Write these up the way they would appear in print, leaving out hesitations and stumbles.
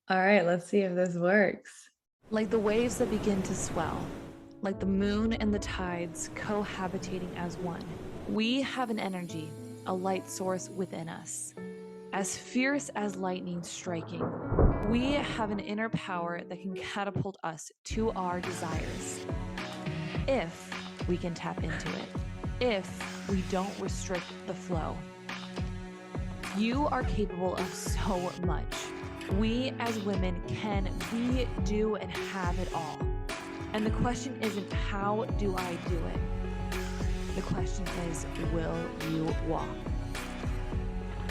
All right, let's see if this works. Like the waves that begin to swell, like the moon and the tides cohabitating as one. We have an energy, a light source within us, as fierce as lightning striking. We have an inner power that can catapult us to our desires if we can tap into it, if we don't restrict the flow. You are capable of so much. We as women can, we do, and have it all. And the question isn't, how do I do it? The question is, will you walk?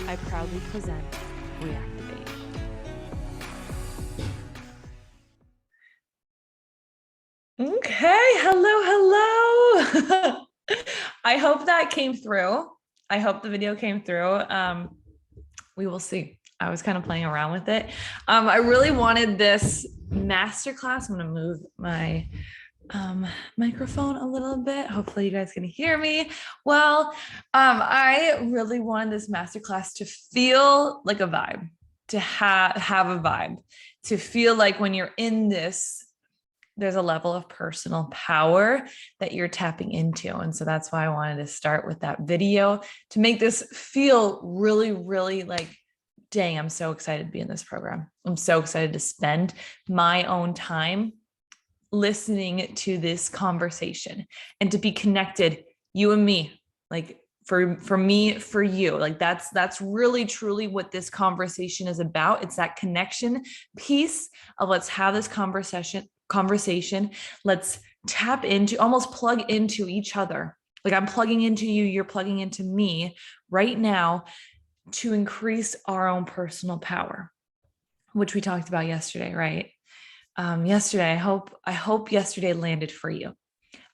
I proudly present ReActivate. Okay, hello. I hope that came through. I hope the video came through. We will see. I was kind of playing around with it. I really wanted this masterclass. I'm going to move my microphone a little bit. Hopefully you guys can hear me. Well, I really wanted this masterclass to feel like a vibe, to have a vibe, to feel like when you're in this, there's a level of personal power that you're tapping into. And so that's why I wanted to start with that video to make this feel really, really like, dang, I'm so excited to be in this program. I'm so excited to spend my own time listening to this conversation and to be connected, you and me, like for me, for you. Like that's really truly what this conversation is about. It's that connection piece of let's have this conversation. Let's tap into, almost plug into each other. Like I'm plugging into you, you're plugging into me right now to increase our own personal power, which we talked about yesterday, right? Yesterday, I hope yesterday landed for you.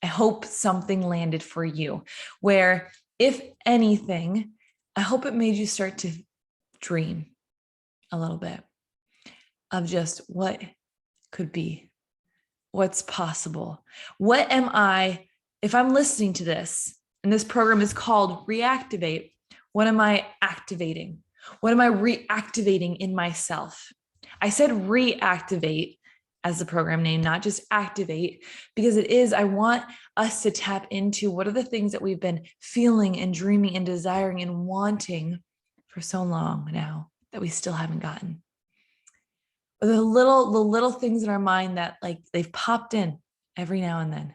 I hope something landed for you where, if anything, I hope it made you start to dream a little bit of just what could be, what's possible. What am I, if I'm listening to this, and this program is called ReActivate, what am I activating? What am I reactivating in myself? I said reactivate as the program name, not just activate, because it is, I want us to tap into what are the things that we've been feeling and dreaming and desiring and wanting for so long now that we still haven't gotten. The little things in our mind that like they've popped in every now and then.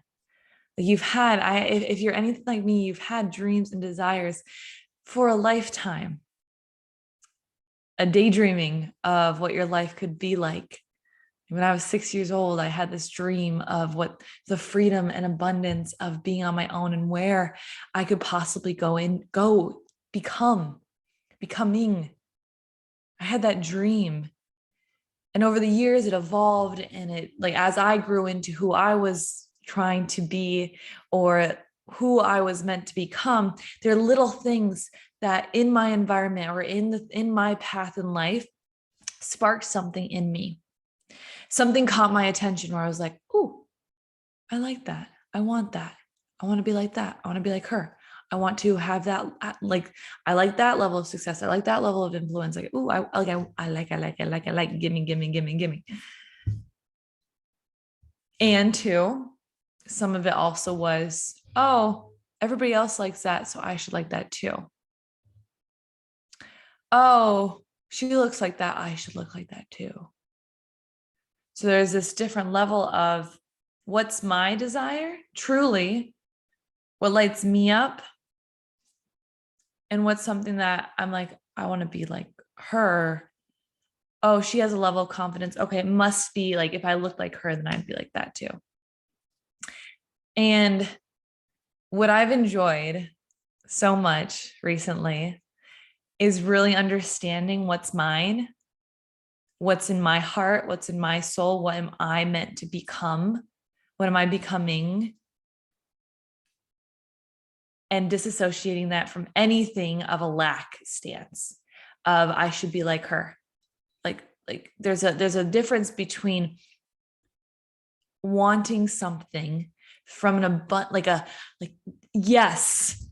Like you've had, if you're anything like me, you've had dreams and desires for a lifetime, a daydreaming of what your life could be like. When I was 6 years old, I had this dream of what the freedom and abundance of being on my own and where I could possibly becoming. I had that dream. And over the years, it evolved, and it, like, as I grew into who I was trying to be or who I was meant to become, there are little things that in my environment or in my path in life sparked something in me. Something caught my attention where I was like, "Ooh, I like that. I want that. I want to be like that. I want to be like her. I want to have that, like, I like that level of success. I like that level of influence. Like, ooh, I like, gimme. And two, some of it also was, oh, everybody else likes that, so I should like that too. Oh, she looks like that. I should look like that too. So there's this different level of what's my desire, truly, what lights me up, and what's something that I'm like, I want to be like her. Oh, she has a level of confidence. Okay, it must be like if I look like her, then I'd be like that too. And what I've enjoyed so much recently is really understanding what's mine, what's in my heart, what's in my soul, what am I meant to become? What am I becoming? And disassociating that from anything of a lack stance of I should be like her. Like there's a difference between wanting something from an abundant, like yes,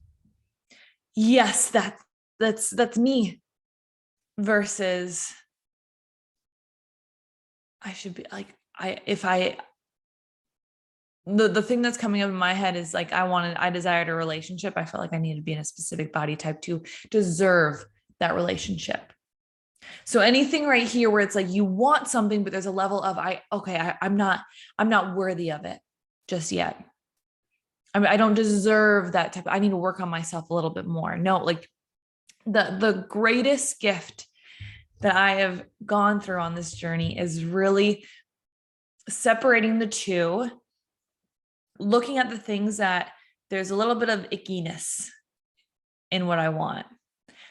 that's me, versus I should be like, the thing that's coming up in my head is like, I desired a relationship. I felt like I needed to be in a specific body type to deserve that relationship. So anything right here where it's like you want something, but there's a level of I'm not worthy of it just yet. I don't deserve that type. I need to work on myself a little bit more. No, like the greatest gift that I have gone through on this journey is really separating the two, looking at the things that there's a little bit of ickiness in what I want.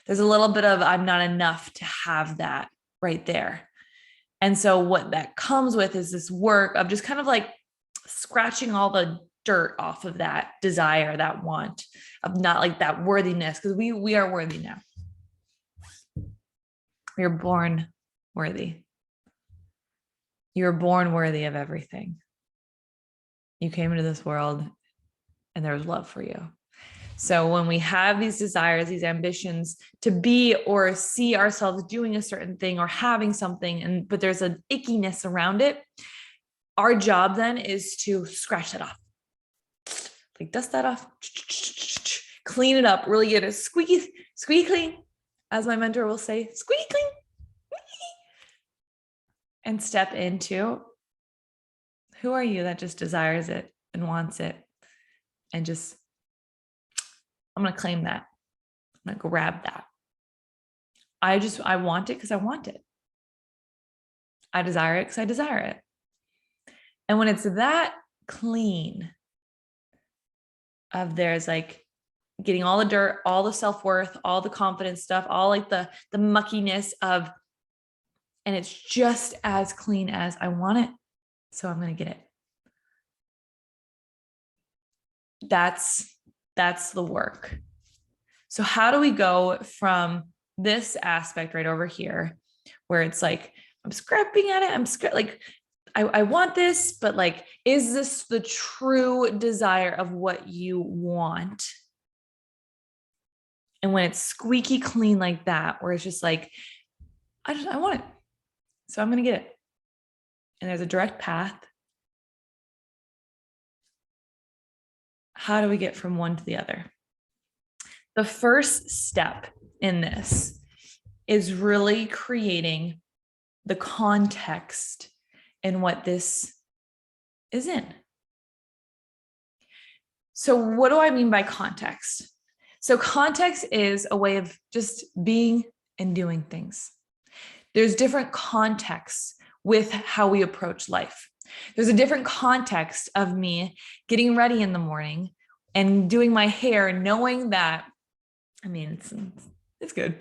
There's a little bit of I'm not enough to have that right there. And so what that comes with is this work of just kind of like scratching all the dirt off of that desire, that want, of not like that worthiness, because we are worthy now. We are born worthy. You were born worthy of everything. You came into this world and there was love for you. So when we have these desires, these ambitions to be or see ourselves doing a certain thing or having something, but there's an ickiness around it, our job then is to scratch that off. Like dust that off, clean it up, really get it squeaky clean, as my mentor will say, squeaky clean, and step into who are you that just desires it and wants it, and just, I'm going to claim that. I'm going to grab that. I want it because I want it. I desire it because I desire it. And when it's that clean of there's like getting all the dirt, all the self-worth, all the confidence stuff, all like the muckiness of, and it's just as clean as I want it, so I'm going to get it. That's the work. So how do we go from this aspect right over here where it's like, I'm scrapping at it. I want this, but like, is this the true desire of what you want? And when it's squeaky clean like that, where it's just like, I want it, so I'm going to get it. And there's a direct path. How do we get from one to the other? The first step in this is really creating the context in what this is in. So what do I mean by context? So context is a way of just being and doing things. There's different contexts with how we approach life. There's a different context of me getting ready in the morning and doing my hair, knowing that, I mean, it's good.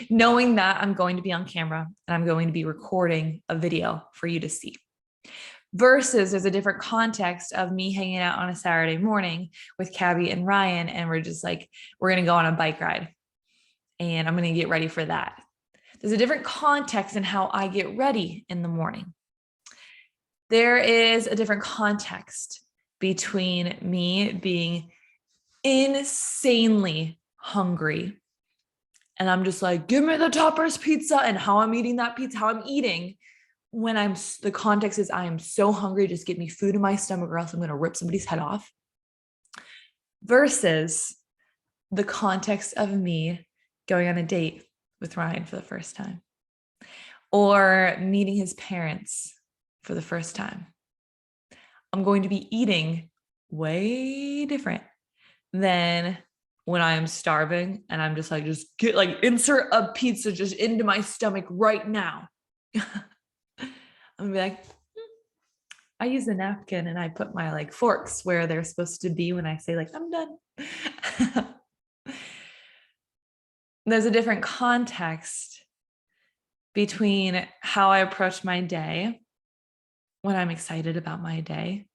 Knowing that I'm going to be on camera and I'm going to be recording a video for you to see. Versus there's a different context of me hanging out on a Saturday morning with Cabby and Ryan, and we're just like, we're going to go on a bike ride and I'm going to get ready for that. There's a different context in how I get ready in the morning. There is a different context between me being insanely hungry and I'm just like, give me the Topper's pizza, and how I'm eating that pizza, how I'm eating when the context is I am so hungry, just get me food in my stomach or else I'm going to rip somebody's head off. Versus the context of me going on a date with Ryan for the first time or meeting his parents for the first time. I'm going to be eating way different than when I am starving and I'm just like, insert a pizza just into my stomach right now. I'm gonna be like, I use a napkin and I put my like forks where they're supposed to be when I say like, I'm done. There's a different context between how I approach my day when I'm excited about my day.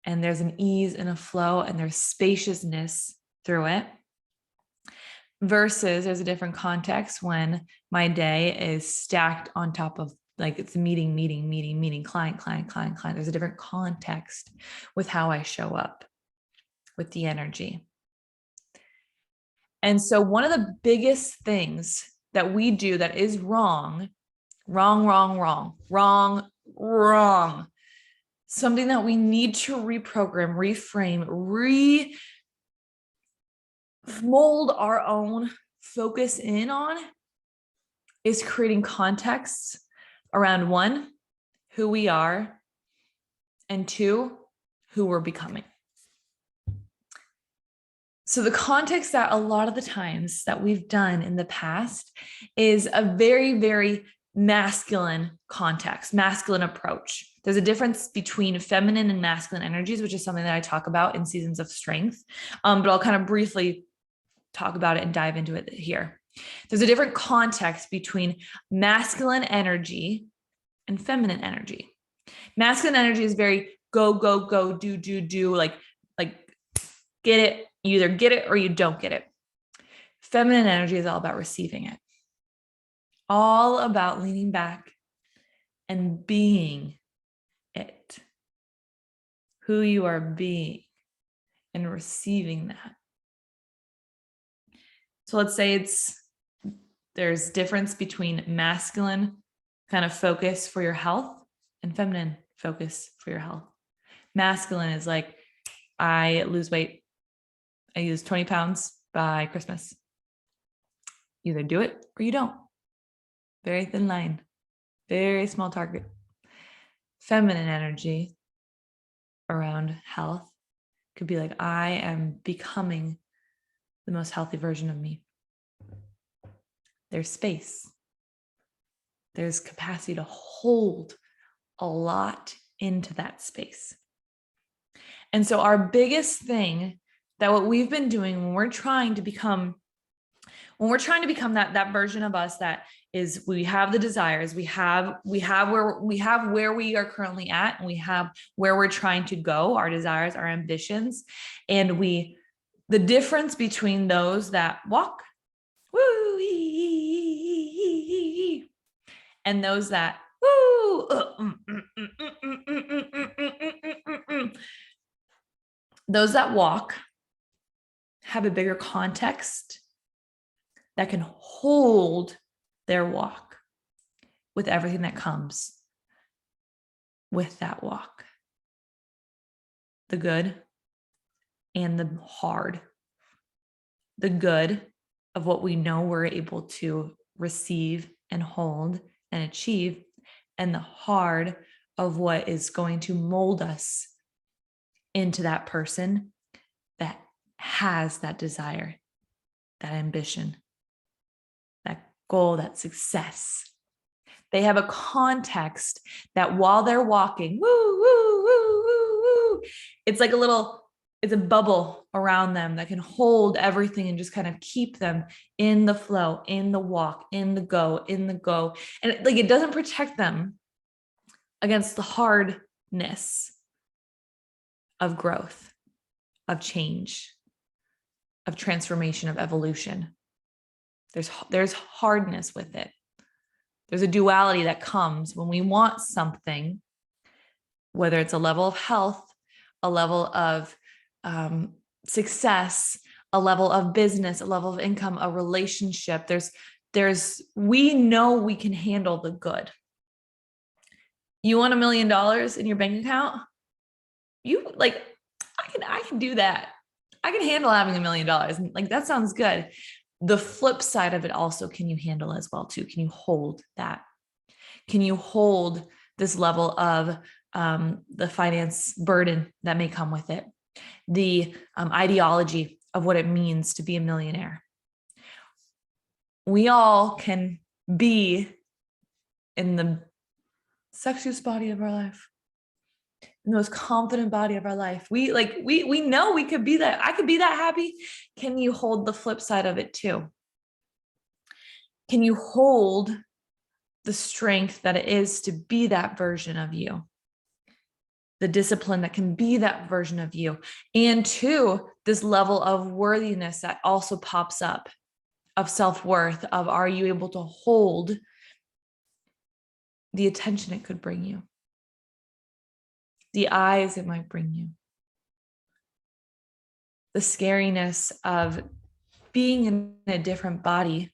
And there's an ease and a flow and there's spaciousness through it. Versus there's a different context when my day is stacked on top of like it's meeting, client. There's a different context with how I show up with the energy. And so one of the biggest things that we do that is wrong Wrong, wrong, wrong, wrong, wrong. Something that we need to reprogram, reframe, mold our own focus in on is creating contexts around one, who we are, and two, who we're becoming. So the context that a lot of the times that we've done in the past is a very, very masculine context, masculine approach. There's a difference between feminine and masculine energies, which is something that I talk about in Seasons of Strength. But I'll kind of briefly talk about it and dive into it here. There's a different context between masculine energy and feminine energy. Masculine energy is very go, go, go, do, like get it. You either get it or you don't get it. Feminine energy is all about receiving it. All about leaning back and being it. Who you are being and receiving that. So let's say there's difference between masculine kind of focus for your health and feminine focus for your health. Masculine is like, I lose weight. I lose 20 pounds by Christmas. You either do it or you don't. Very thin line, very small target. Feminine energy around health could be like, I am becoming the most healthy version of me. There's space. There's capacity to hold a lot into that space. And so our biggest thing that what we've been doing when we're trying to become that version of us that is, we have the desires, we have where we are currently at, and we have where we're trying to go, our desires, our ambitions, and the difference between those that walk, woo, and those that woo, those that walk have a bigger context that can hold their walk with everything that comes with that walk. The good and the hard. The good of what we know we're able to receive and hold and achieve, and the hard of what is going to mold us into that person that has that desire, that ambition, that goal, that success. They have a context that while they're walking, woo, woo, woo, woo, woo, it's a bubble around them that can hold everything and just kind of keep them in the flow, in the walk, in the go. And it doesn't protect them against the hardness of growth, of change, of transformation, of evolution. There's hardness with it. There's a duality that comes when we want something, whether it's a level of health, a level of success, a level of business, a level of income, a relationship. We know we can handle the good. You want $1 million in your bank account? I can do that. I can handle having $1 million. Like, that sounds good. The flip side of it also, can you handle as well too? Can you hold that? Can you hold this level of the finance burden that may come with it? The ideology of what it means to be a millionaire. We all can be in the sexiest body of our life, in the most confident body of our life. We know we could be that. I could be that happy. Can you hold the flip side of it too? Can you hold the strength that it is to be that version of you? The discipline that can be that version of you, and two, this level of worthiness that also pops up, of self-worth, of, are you able to hold the attention it could bring you, the eyes it might bring you, the scariness of being in a different body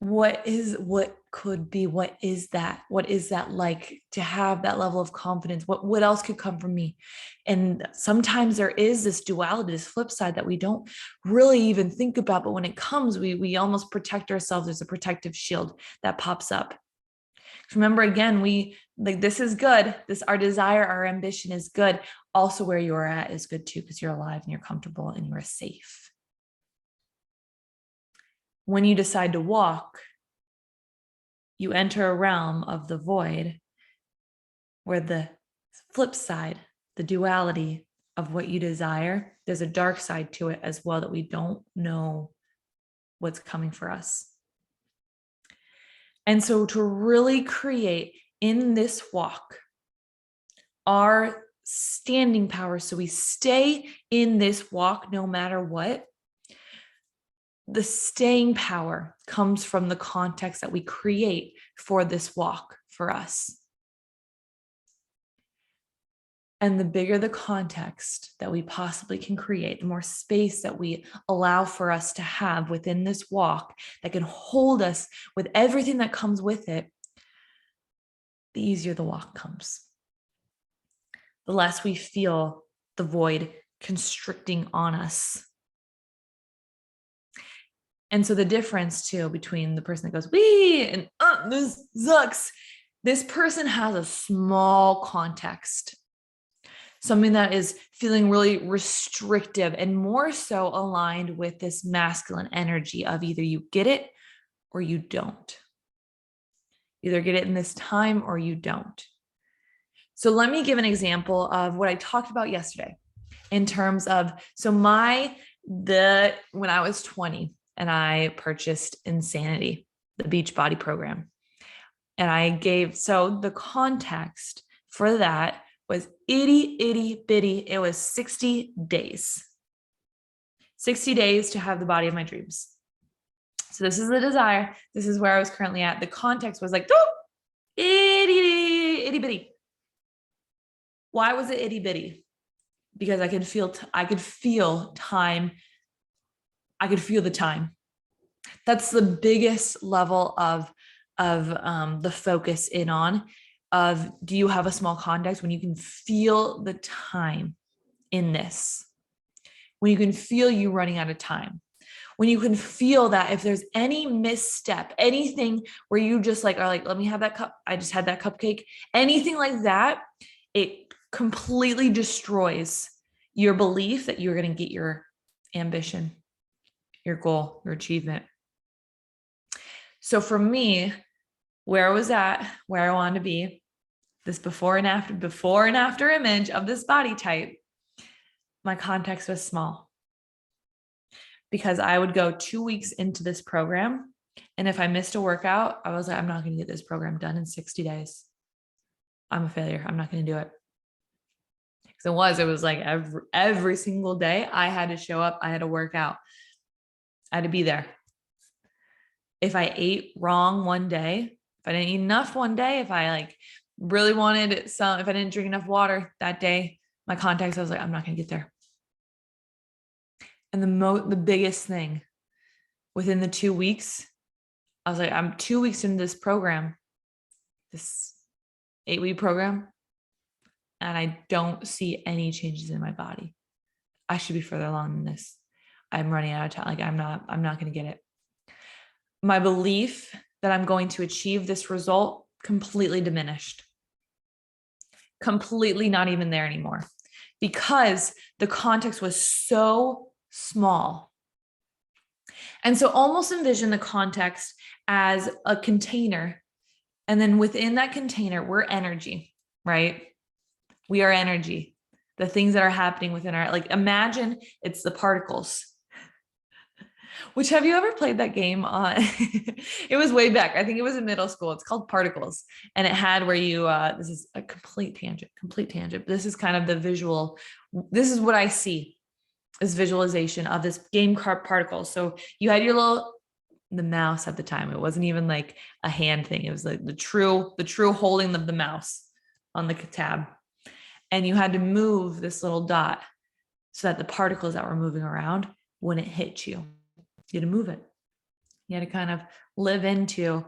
what could be, what is that like to have that level of confidence? What else could come from me? And sometimes there is this duality, this flip side that we don't really even think about, but when it comes, we almost protect ourselves. There's a protective shield that pops up. Remember, again, we like, this is good, this, our desire, our ambition is good. Also where you're at is good too, because you're alive and you're comfortable and you're safe. When you decide to walk, you enter a realm of the void where the flip side, the duality of what you desire, there's a dark side to it as well that we don't know what's coming for us. And so to really create in this walk our standing power, so we stay in this walk no matter what, the staying power comes from the context that we create for this walk for us. And the bigger the context that we possibly can create, the more space that we allow for us to have within this walk that can hold us with everything that comes with it, the easier the walk comes. The less we feel the void constricting on us. And so the difference too between the person that goes, wee, and this sucks, this person has a small context, something that is feeling really restrictive and more so aligned with this masculine energy of either you get it or you don't. Either get it in this time or you don't. So let me give an example of what I talked about yesterday in terms of, so when I was 20, and I purchased Insanity, the Beachbody program. And I gave, so the context for that was itty bitty. It was 60 days. 60 days to have the body of my dreams. So this is the desire. This is where I was currently at. The context was like, oh, itty bitty. Why was it itty bitty? Because I could feel time. I could feel the time. That's the biggest level of the focus in on of, do you have a small context when you can feel the time in this? When you can feel you running out of time, when you can feel that if there's any misstep, anything where you just like are like, let me have that cup, I just had that cupcake, anything like that, it completely destroys your belief that you're going to get your ambition, your goal, your achievement. So for me, where I was at, where I wanted to be, this before and after image of this body type, my context was small. Because I would go 2 weeks into this program, and if I missed a workout, I was like, I'm not going to get this program done in 60 days. I'm a failure. I'm not going to do it. Because it was like every single day I had to show up. I had to work out. I had to be there. If I ate wrong one day, if I didn't eat enough one day, if I like really wanted some, if I didn't drink enough water that day, my context, I was like, I'm not going to get there. And the biggest thing within the 2 weeks, I was like, I'm 2 weeks into this program, this 8-week program, and I don't see any changes in my body. I should be further along than this. I'm running out of time. Like I'm not going to get it. My belief that I'm going to achieve this result completely diminished. Completely not even there anymore, because the context was so small. And so almost envision the context as a container. And then within that container, we're energy, right? We are energy. The things that are happening within our, like, imagine it's the particles. Which, have you ever played that game on? It was way back. I think it was in middle school. It's called Particles. And it had where you, this is a complete tangent. This is kind of the visual. This is what I see, this visualization of this game card Particles. So you had the mouse at the time. It wasn't even like a hand thing. It was like the true holding of the mouse on the tab. And you had to move this little dot so that the particles that were moving around wouldn't hit you. You had to move it. You had to kind of live into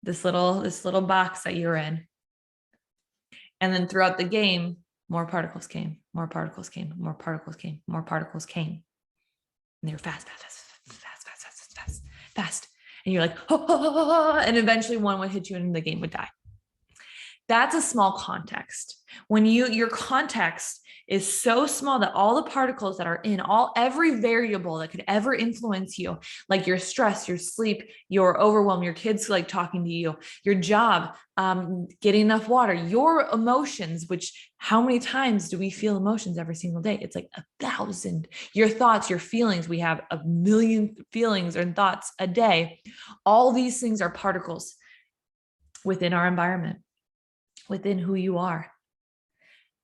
this little box that you were in. And then throughout the game, more particles came, more particles came, more particles came, more particles came. And they were fast, fast, fast, fast, fast, fast, fast, fast. And you're like, oh, and eventually one would hit you and the game would die. That's a small context. When your context is so small that all the particles that are in every variable that could ever influence you, like your stress, your sleep, your overwhelm, your kids like talking to you, your job, getting enough water, your emotions, which how many times do we feel emotions every single day? It's like 1,000. Your thoughts, your feelings, we have 1,000,000 feelings and thoughts a day. All these things are particles within our environment, within who you are.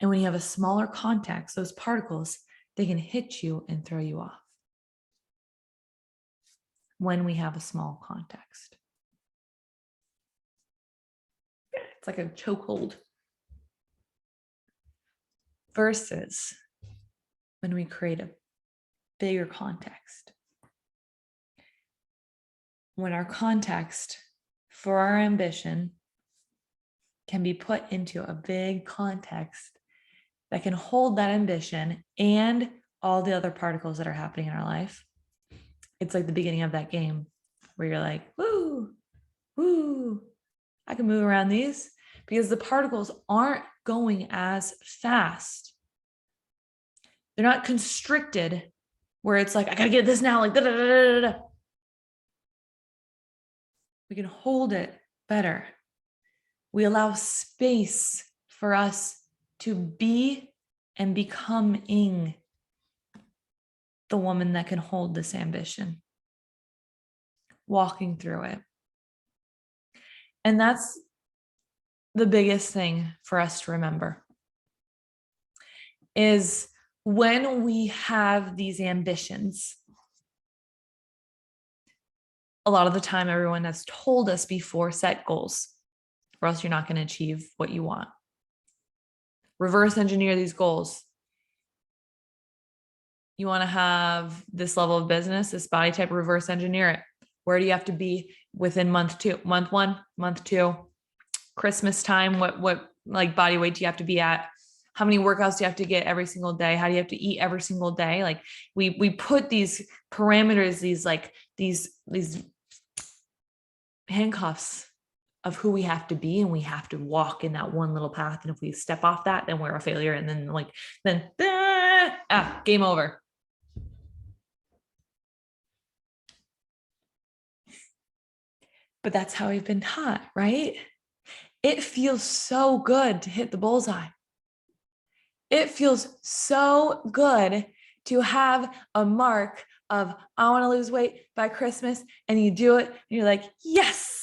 And when you have a smaller context, those particles, they can hit you and throw you off when we have a small context. It's like a chokehold. Versus when we create a bigger context. When our context for our ambition can be put into a big context that can hold that ambition and all the other particles that are happening in our life. It's like the beginning of that game where you're like, woo, woo, I can move around these because the particles aren't going as fast. They're not constricted where it's like, I gotta get this now, like, da, da, da, da, da. We can hold it better. We allow space for us to be and becoming the woman that can hold this ambition, walking through it. And that's the biggest thing for us to remember is when we have these ambitions, a lot of the time, everyone has told us before, set goals, or else you're not going to achieve what you want. Reverse engineer these goals. You want to have this level of business, this body type, reverse engineer it. Where do you have to be within month 2, month 1, month 2, Christmas time? What like body weight do you have to be at? How many workouts do you have to get every single day? How do you have to eat every single day? Like we put these parameters, these handcuffs of who we have to be, and we have to walk in that one little path. And if we step off that, then we're a failure. And then game over. But that's how we've been taught, right? It feels so good to hit the bullseye. It feels so good to have a mark of, I want to lose weight by Christmas, and you do it, and you're like, yes.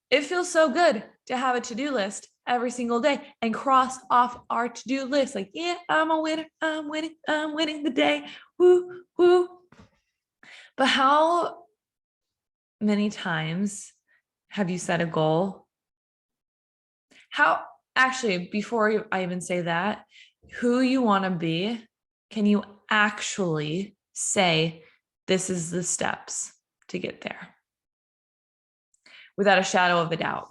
It feels so good to have a to-do list every single day and cross off our to-do list. Like, yeah, I'm a winner. I'm winning the day. Woo, woo. But how many times have you set a goal? Actually, before I even say that, who you want to be, can you actually say, this is the steps to get there? Without a shadow of a doubt.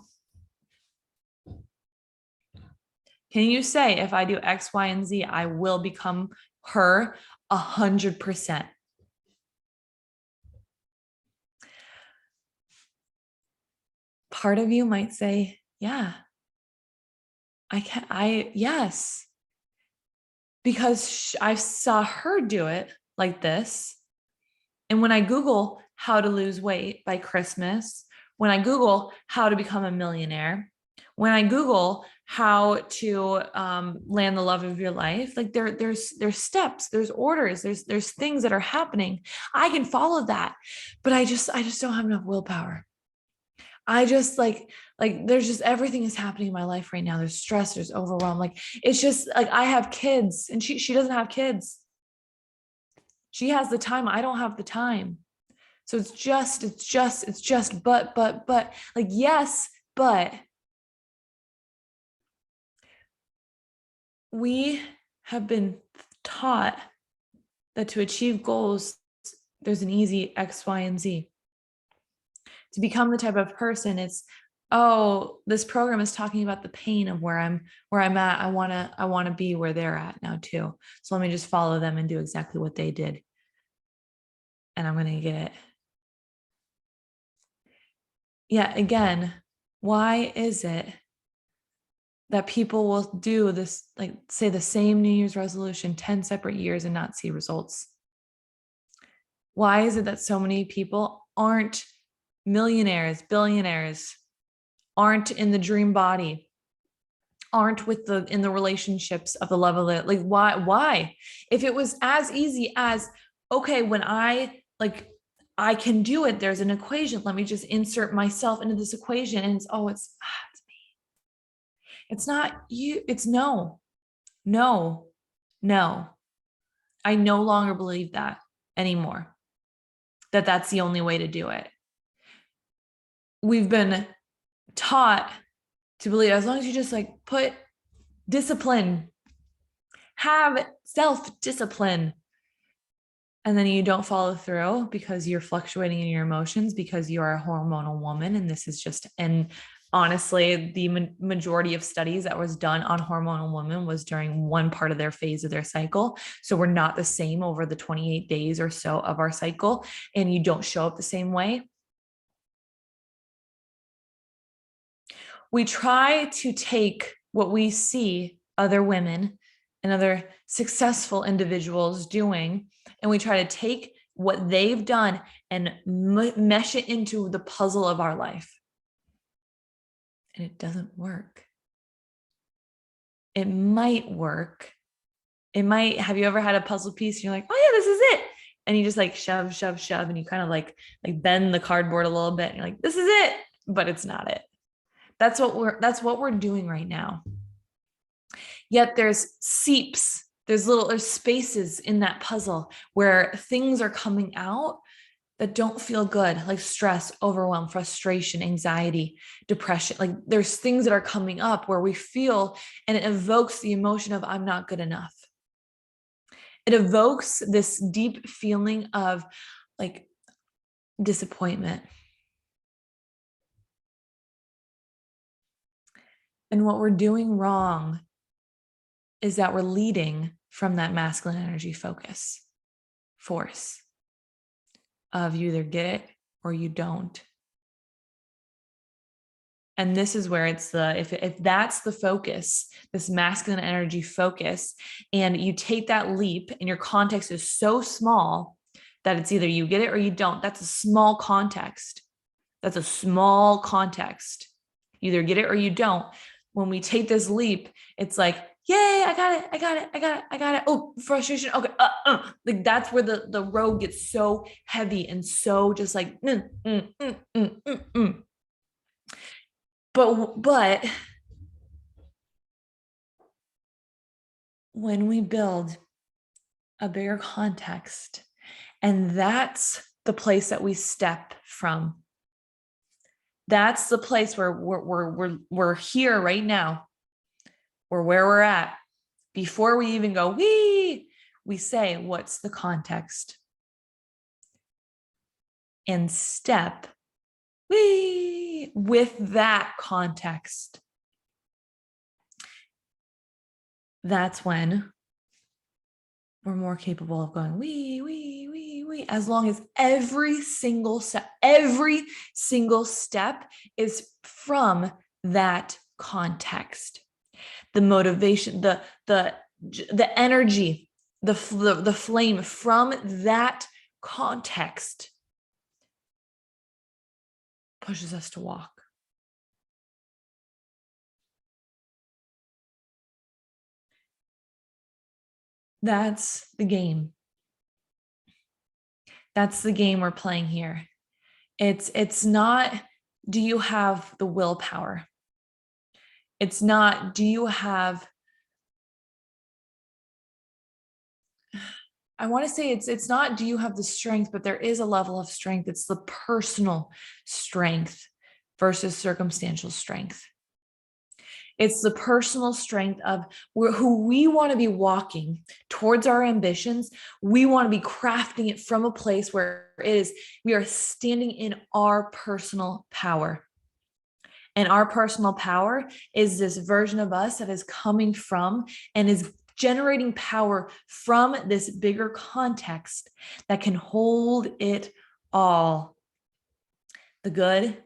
Can you say, if I do X, Y, and Z, I will become her 100%? Part of you might say, yeah, yes. Because I saw her do it like this. And when I Google how to lose weight by Christmas, when I Google how to become a millionaire, when I Google how to land the love of your life, like there's steps, there's orders, there's things that are happening. I can follow that, but I just don't have enough willpower. I just like there's just everything is happening in my life right now. There's stress, there's overwhelm. Like it's just like I have kids and she doesn't have kids. She has the time. I don't have the time. So it's just, but like, yes, but we have been taught that to achieve goals there's an easy X, Y, and Z. To become the type of person, it's, oh, this program is talking about the pain of where I'm at. I want to be where they're at now too. So let me just follow them and do exactly what they did. And I'm going to get it. Yeah, again, why is it that people will do this, like say the same New Year's resolution 10 separate years and not see results? Why is it that so many people aren't millionaires, billionaires, aren't in the dream body, aren't in the relationships of the level that, like, why? If it was as easy as, okay, when I can do it, there's an equation, let me just insert myself into this equation, and it's me. It's not you. It's no. I no longer believe that anymore, that that's the only way to do it. We've been taught to believe as long as you just like put discipline, have self-discipline, and then you don't follow through because you're fluctuating in your emotions because you are a hormonal woman. And this is just, and honestly, the majority of studies that was done on hormonal women was during one part of their phase of their cycle. So we're not the same over the 28 days or so of our cycle, and you don't show up the same way. We try to take what we see other women and other successful individuals doing, and we try to take what they've done and mesh it into the puzzle of our life. And it doesn't work. It might work. It might. Have you ever had a puzzle piece and you're like, oh yeah, this is it. And you just like shove, and you kind of like bend the cardboard a little bit. And you're like, this is it, but it's not it. That's what we're doing right now. Yet there's seeps, there's spaces in that puzzle where things are coming out that don't feel good, like stress, overwhelm, frustration, anxiety, depression. Like there's things that are coming up where we feel, and it evokes the emotion of I'm not good enough. It evokes this deep feeling of like disappointment. And what we're doing wrong is that we're leading from that masculine energy force of you either get it or you don't. And this is where it's if that's the focus, this masculine energy focus, and you take that leap and your context is so small that it's either you get it or you don't. That's a small context. You either get it or you don't. When we take this leap, it's like, yay, I got it. Oh, frustration. Okay. Like that's where the road gets so heavy and so just like, But when we build a bigger context, and that's the place that we step from. That's the place where we're here right now. We're where we're at. Before we even go, we say, what's the context? And step with that context. That's when we're more capable of going as long as every single step is from that context. The motivation, the energy, the flame from that context pushes us to walk. That's the game. That's the game we're playing here. It's not, do you have the willpower? It's not, do you have, I want to say it's not, do you have the strength, but there is a level of strength. It's the personal strength versus circumstantial strength. It's the personal strength of who we want to be walking towards our ambitions. We want to be crafting it from a place where it is, we are standing in our personal power. And our personal power is this version of us that is coming from and is generating power from this bigger context that can hold it all. The good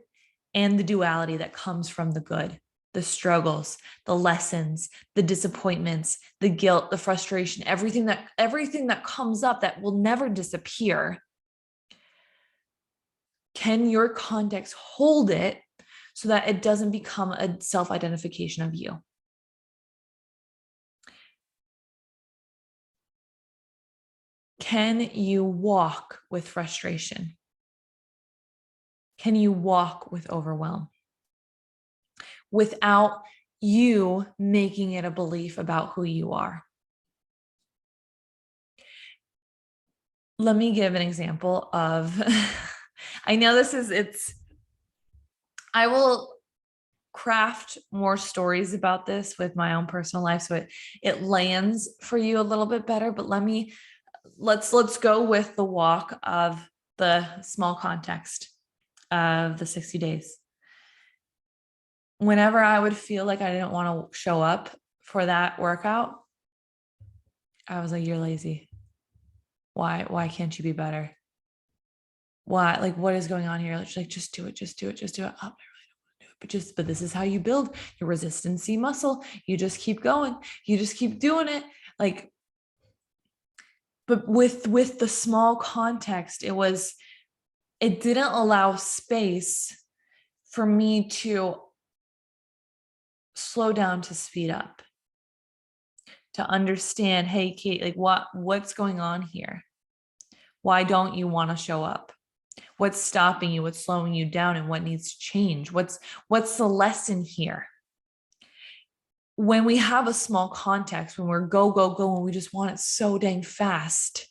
and the duality that comes from the good, the struggles, the lessons, the disappointments, the guilt, the frustration, everything that comes up that will never disappear. Can your context hold it so that it doesn't become a self-identification of you? Can you walk with frustration? Can you walk with overwhelm without you making it a belief about who you are? Let me give an example of, I know I will craft more stories about this with my own personal life so it lands for you a little bit better, but let's go with the walk of the small context of the 60 days. Whenever I would feel like I didn't want to show up for that workout, I was like, you're lazy. Why can't you be better? Why, like, what is going on here? Like, just do it. Oh, I really don't want to do it. But this is how you build your resistance muscle. You just keep going. You just keep doing it. Like, but with the small context, it didn't allow space for me to slow down, to speed up, to understand, hey, Kate, like what's going on here? Why don't you want to show up? What's stopping you? What's slowing you down? And what needs to change? What's the lesson here? When we have a small context, when we're go, and we just want it so dang fast,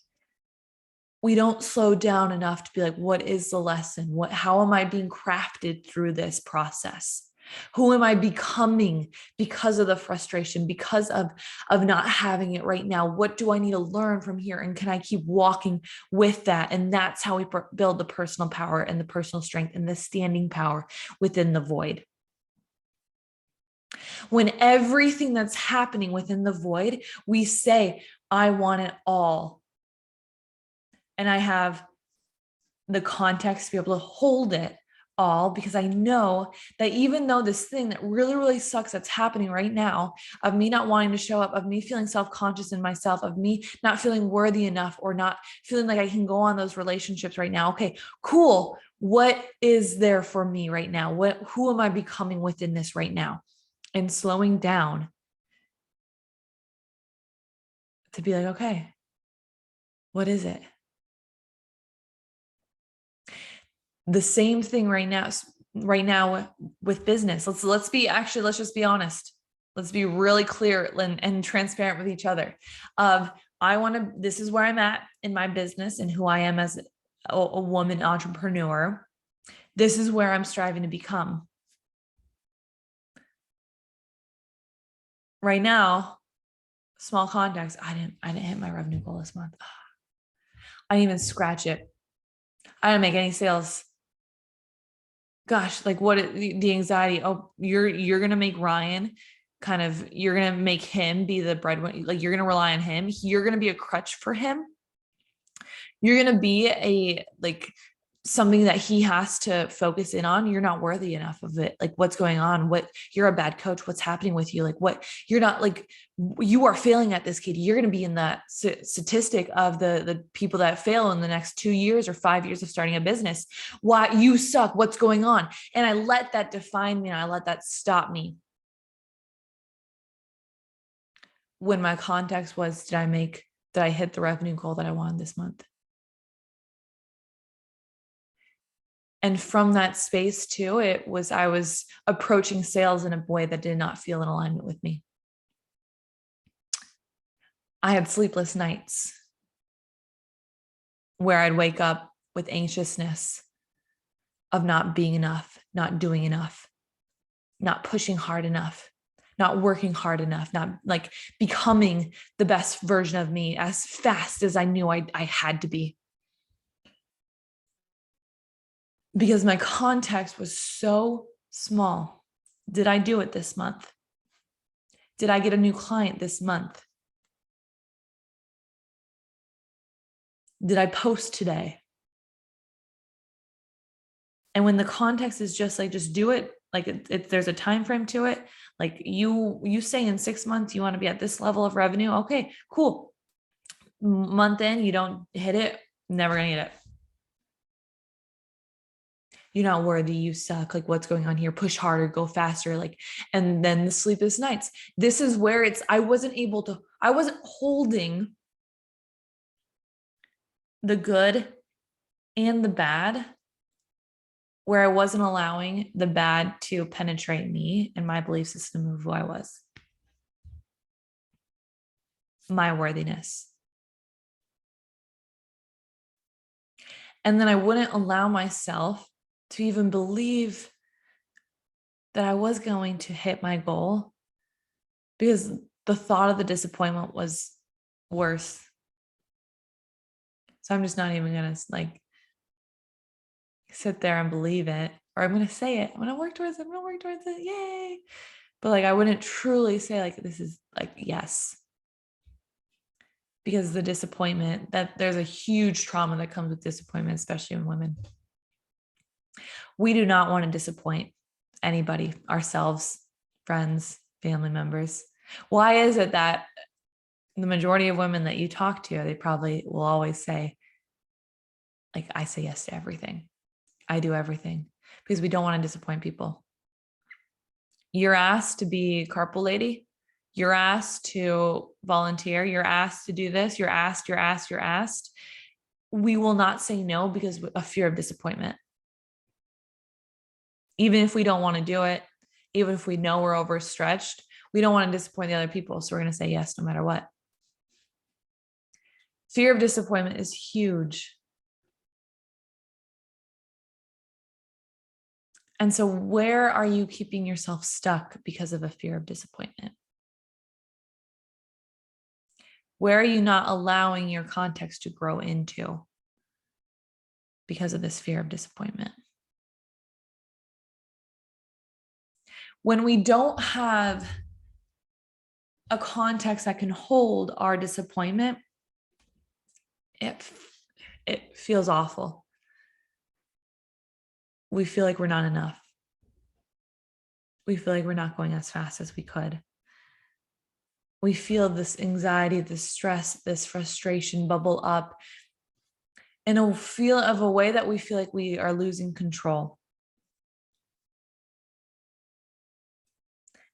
we don't slow down enough to be like, what is the lesson? How am I being crafted through this process? Who am I becoming because of the frustration, because of not having it right now? What do I need to learn from here? And can I keep walking with that? And that's how we build the personal power and the personal strength and the standing power within the void. When everything that's happening within the void, we say, I want it all. And I have the context to be able to hold it all, because I know that even though this thing that really, really sucks that's happening right now, of me not wanting to show up, of me feeling self-conscious in myself, of me not feeling worthy enough, or not feeling like I can go on those relationships right now. Okay, cool. What is there for me right now? Who am I becoming within this right now? And slowing down to be like, okay, what is it? The same thing right now with business. Let's just be honest. Let's be really clear and transparent with each other. This is where I'm at in my business and who I am as a woman entrepreneur. This is where I'm striving to become. Right now, small context, I didn't hit my revenue goal this month. I didn't even scratch it. I didn't make any sales. Gosh, like the anxiety. Oh, you're gonna make Ryan you're gonna make him be the breadwinner. Like, you're gonna rely on him. You're gonna be a crutch for him. You're gonna be something that he has to focus in on. You're not worthy enough of it. Like, what's going on? You're a bad coach. What's happening with you? You're not, you are failing at this, kid. You're going to be in that statistic of the people that fail in the next 2 years or 5 years of starting a business. Why? You suck. What's going on? And I let that define me. And I let that stop me. When my context was, did I hit the revenue goal that I wanted this month? And from that space too, I was approaching sales in a way that did not feel in alignment with me. I had sleepless nights where I'd wake up with anxiousness of not being enough, not doing enough, not pushing hard enough, not working hard enough, not like becoming the best version of me as fast as I knew I had to be. Because my context was so small. Did I do it this month? Did I get a new client this month? Did I post today? And when the context is just like, just do it, like there's a time frame to it. Like you say in 6 months, you want to be at this level of revenue. Okay, cool. Month in, you don't hit it, never gonna get it. You're not worthy, you suck. Like, what's going on here? Push harder, go faster. Like, and then the sleepless nights. This is where I wasn't holding the good and the bad, where I wasn't allowing the bad to penetrate me and my belief system of who I was, my worthiness. And then I wouldn't allow myself to even believe that I was going to hit my goal, because the thought of the disappointment was worse. So I'm just not even going to like sit there and believe it, or I'm going to say it. I'm going to work towards it. I'm going to work towards it. Yay. But like, I wouldn't truly say like, this is like, yes. Because the disappointment, that there's a huge trauma that comes with disappointment, especially in women. We do not want to disappoint anybody, ourselves, friends, family members. Why is it that the majority of women that you talk to, they probably will always say, like, I say yes to everything. I do everything, because we don't want to disappoint people. You're asked to be carpool lady. You're asked to volunteer. You're asked to do this. You're asked. We will not say no because of fear of disappointment. Even if we don't want to do it, even if we know we're overstretched, we don't want to disappoint the other people. So we're going to say yes no matter what. Fear of disappointment is huge. And so where are you keeping yourself stuck because of a fear of disappointment? Where are you not allowing your context to grow into because of this fear of disappointment? When we don't have a context that can hold our disappointment, it feels awful. We feel like we're not enough. We feel like we're not going as fast as we could. We feel this anxiety, this stress, this frustration bubble up in a way that we feel like we are losing control.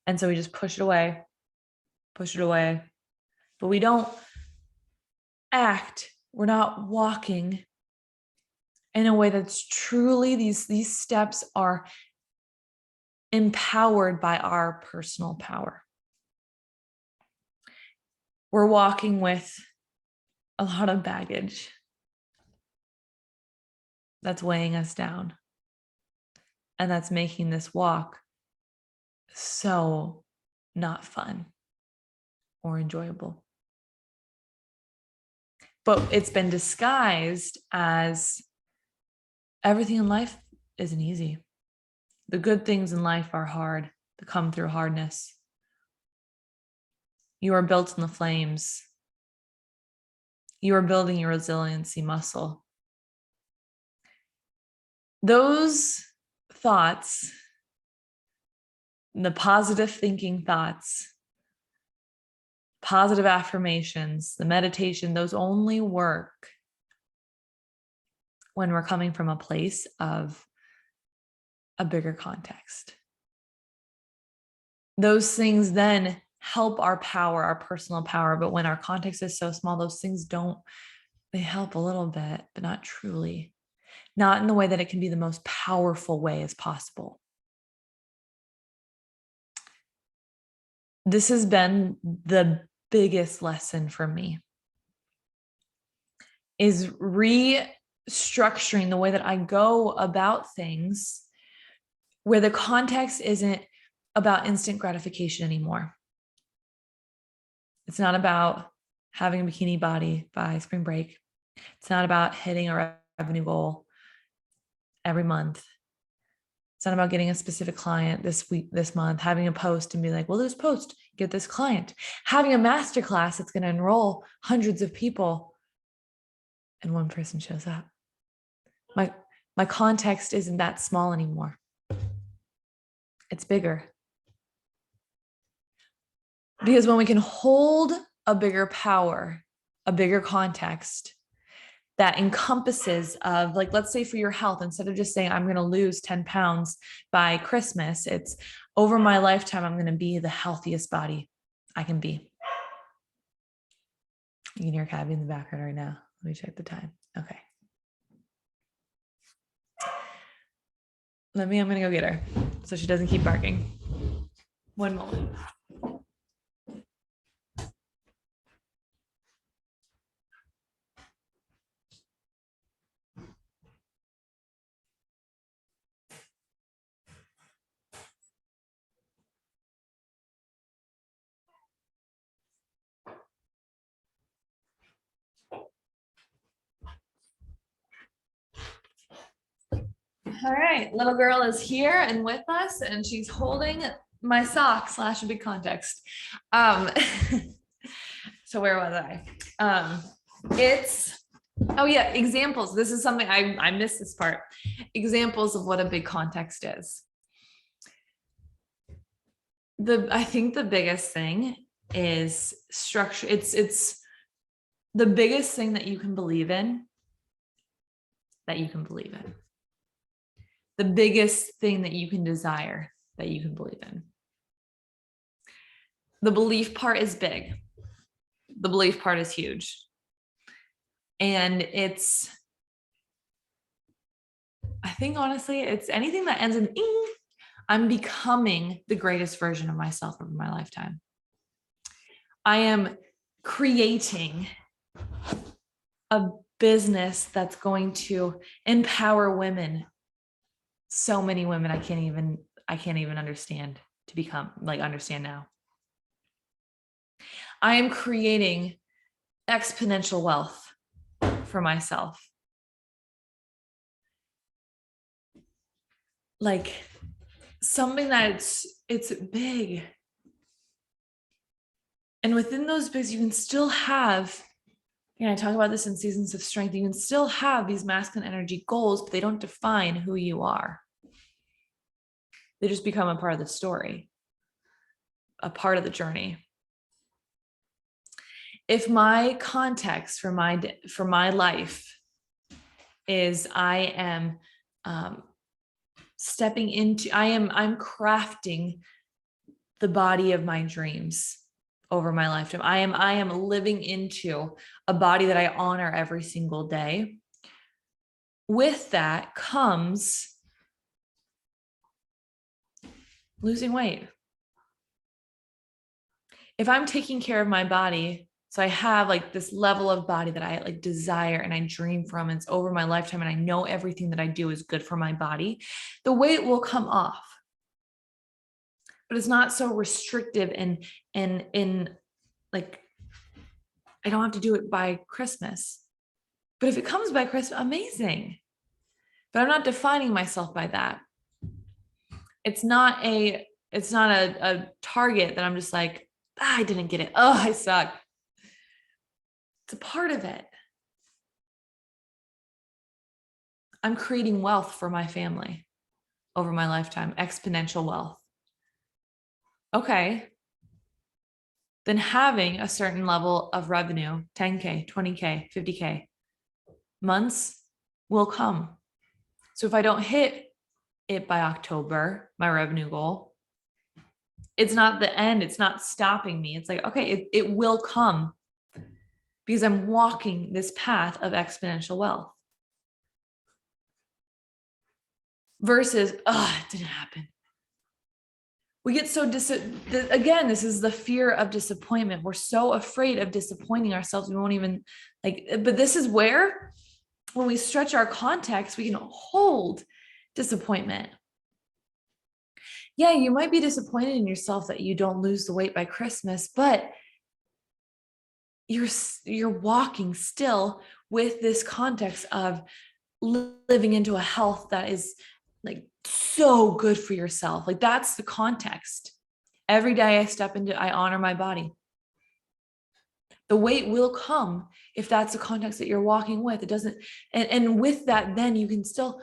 And so we just push it away, but we don't act. We're not walking in a way that's truly, these steps are empowered by our personal power. We're walking with a lot of baggage that's weighing us down. And that's making this walk so not fun or enjoyable. But it's been disguised as everything in life isn't easy. The good things in life are hard, they come through hardness. You are built in the flames. You are building your resiliency muscle. Those thoughts, the positive thinking thoughts, positive affirmations, the meditation, those only work when we're coming from a place of a bigger context. Those things then help our power, our personal power. But when our context is so small, those things they help a little bit, but not truly. Not in the way that it can be the most powerful way as possible. This has been the biggest lesson for me, is restructuring the way that I go about things, where the context isn't about instant gratification anymore. It's not about having a bikini body by spring break. It's not about hitting a revenue goal every month. It's not about getting a specific client this week, this month, having a post and be like, well, this post, get this client, having a masterclass that's going to enroll hundreds of people and one person shows up. My context isn't that small anymore. It's bigger. Because when we can hold a bigger power, a bigger context that encompasses of, like, let's say for your health, instead of just saying, I'm going to lose 10 pounds by Christmas, it's over my lifetime, I'm going to be the healthiest body I can be. You can hear Cabby in the background right now. Let me check the time. Okay. I'm going to go get her so she doesn't keep barking. One moment. All right, little girl is here and with us, and she's holding my sock / a big context. So where was I? Oh yeah, examples. This is something I missed this part. Examples of what a big context is. I think the biggest thing is structure. It's the biggest thing that you can believe in. The biggest thing that you can desire, that you can believe in. The belief part is big. The belief part is huge. And I think honestly, it's anything that ends in ing. I'm becoming the greatest version of myself over my lifetime. I am creating a business that's going to empower women. So many women I can't even understand to become, like, understand now. I am creating exponential wealth for myself. Like something that it's big. And within those bigs, you can still have, I talk about this in Seasons of Strength, you can still have these masculine energy goals, but they don't define who you are. They just become a part of the story, a part of the journey. If my context for my life is I am I'm crafting the body of my dreams over my lifetime. I am living into a body that I honor every single day. With that comes losing weight. If I'm taking care of my body, so I have like this level of body that I like desire and I dream from, and it's over my lifetime, and I know everything that I do is good for my body, the weight will come off. But it's not so restrictive and like, I don't have to do it by Christmas. But if it comes by Christmas, amazing. But I'm not defining myself by that. It's not a target that I'm just like, I didn't get it. Oh, I suck. It's a part of it. I'm creating wealth for my family over my lifetime, exponential wealth. Okay. Then having a certain level of revenue, 10K, 20K, 50K months will come. So if I don't hit it by October, my revenue goal, it's not the end. It's not stopping me. It's like, okay, it will come because I'm walking this path of exponential wealth. Versus, it didn't happen. We get so again, this is the fear of disappointment. We're so afraid of disappointing ourselves. We won't even but this is where, when we stretch our context, we can hold disappointment. Yeah, you might be disappointed in yourself that you don't lose the weight by Christmas, but you're walking still with this context of living into a health that is like so good for yourself. Like that's the context. Every day I honor my body. The weight will come if that's the context that you're walking with. It doesn't, and with that, then you can still,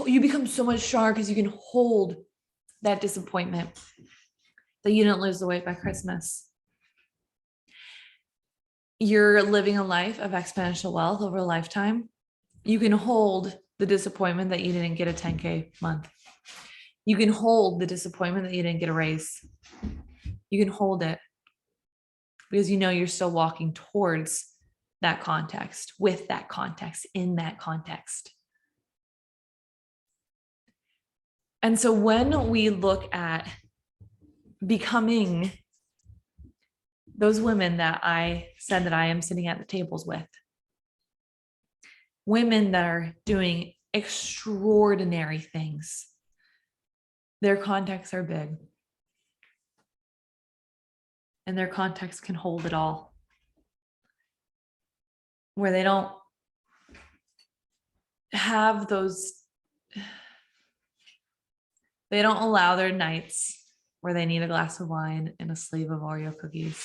you become so much stronger because you can hold that disappointment that you didn't lose the weight by Christmas. You're living a life of exponential wealth over a lifetime. You can hold the disappointment that you didn't get a 10K month. You can hold the disappointment that you didn't get a raise. You can hold it because you know you're still walking towards that context, with that context, in that context. And so when we look at becoming those women that I said that I am sitting at the tables with, women that are doing extraordinary things, their contexts are big. And their context can hold it all. Where they don't have those, they don't allow their nights where they need a glass of wine and a sleeve of Oreo cookies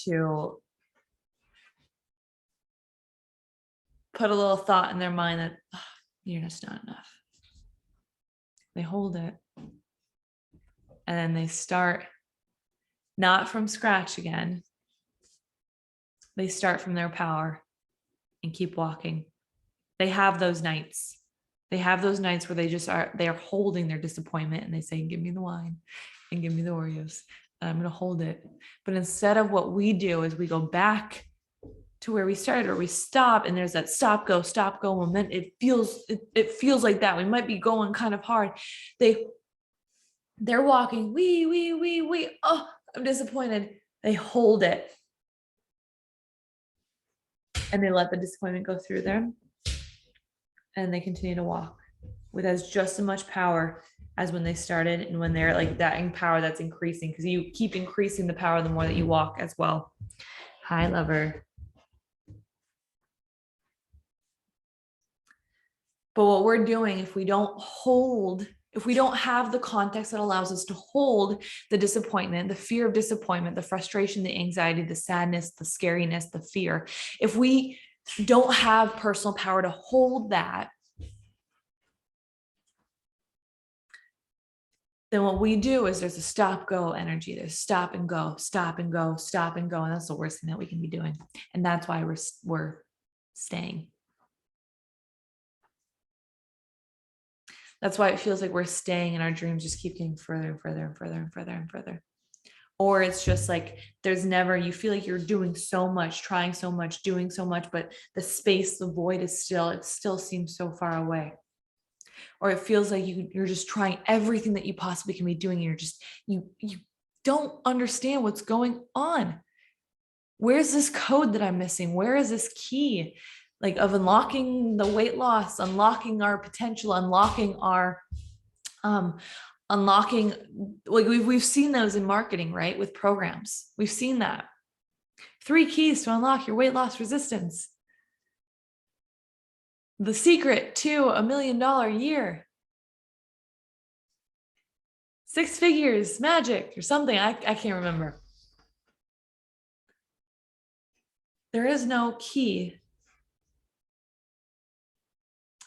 to put a little thought in their mind that oh, you're just not enough. They hold it. And then they start not from scratch again. They start from their power and keep walking. They have those nights. They have those nights where they are holding their disappointment and they say, give me the wine and give me the Oreos. And I'm going to hold it. But instead of what we do is we go back to where we started, or we stop, and there's that stop, go moment. It feels like that. We might be going kind of hard. They're walking, oh, I'm disappointed. They hold it. And they let the disappointment go through them. And they continue to walk with as just as much power as when they started, and when they're like that in power that's increasing, because you keep increasing the power the more that you walk as well. Hi, lover. But what we're doing, if we don't have the context that allows us to hold the disappointment, the fear of disappointment, the frustration, the anxiety, the sadness, the scariness, the fear, if we don't have personal power to hold that, then what we do is there's a stop go energy. There's stop and go, stop and go, stop and go. And that's the worst thing that we can be doing. And that's why we're staying. That's why it feels like we're staying and our dreams just keep getting further and further and further and further and further. Or it's just like you feel like you're doing so much, trying so much, doing so much, but the space, the void it still seems so far away. Or it feels like you're just trying everything that you possibly can be doing. And you don't understand what's going on. Where's this code that I'm missing? Where is this key? Like of unlocking the weight loss, unlocking our potential, unlocking like we've seen those in marketing, right? With programs, we've seen that 3 keys to unlock your weight loss resistance. The secret to $1 million year, 6 figures, magic or something. I can't remember. There is no key.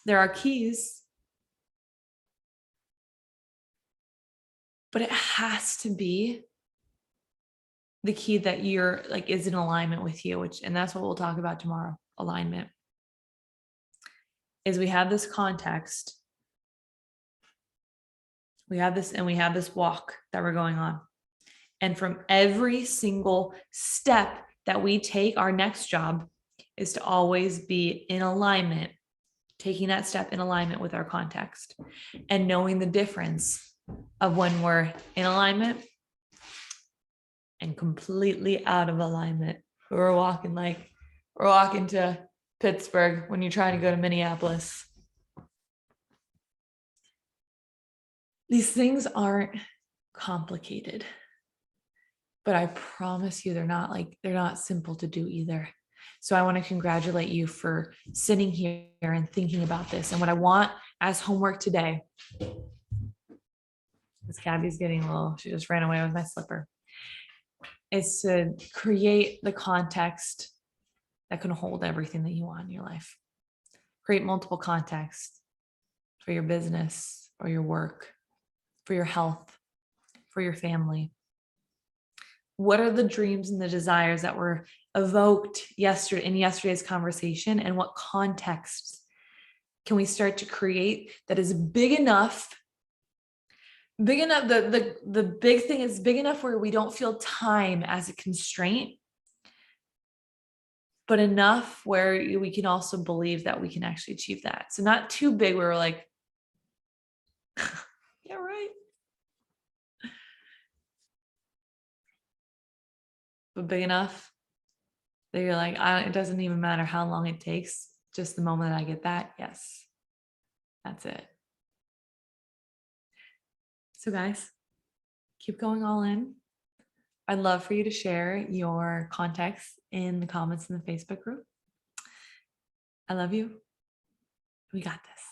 There are keys, but it has to be the key that you're like is in alignment with you, and that's what we'll talk about tomorrow. Alignment is we have this context, we have this walk that we're going on, and from every single step that we take, our next job is to always be in alignment, taking that step in alignment with our context and knowing the difference of when we're in alignment and completely out of alignment. We're walking to Pittsburgh when you're trying to go to Minneapolis. These things aren't complicated, but I promise you, they're not simple to do either. So I want to congratulate you for sitting here and thinking about this. And what I want as homework today, this Gabby's getting a little, she just ran away with my slipper, is to create the context that can hold everything that you want in your life. Create multiple contexts for your business or your work, for your health, for your family. What are the dreams and the desires that were evoked in yesterday's conversation, and what context can we start to create that is big enough, the big thing is big enough where we don't feel time as a constraint, but enough where we can also believe that we can actually achieve that. So not too big where we're like, yeah, right. But big enough that you're like, it doesn't even matter how long it takes. Just the moment I get that, yes, that's it. So guys, keep going all in. I'd love for you to share your context in the comments in the Facebook group. I love you. We got this.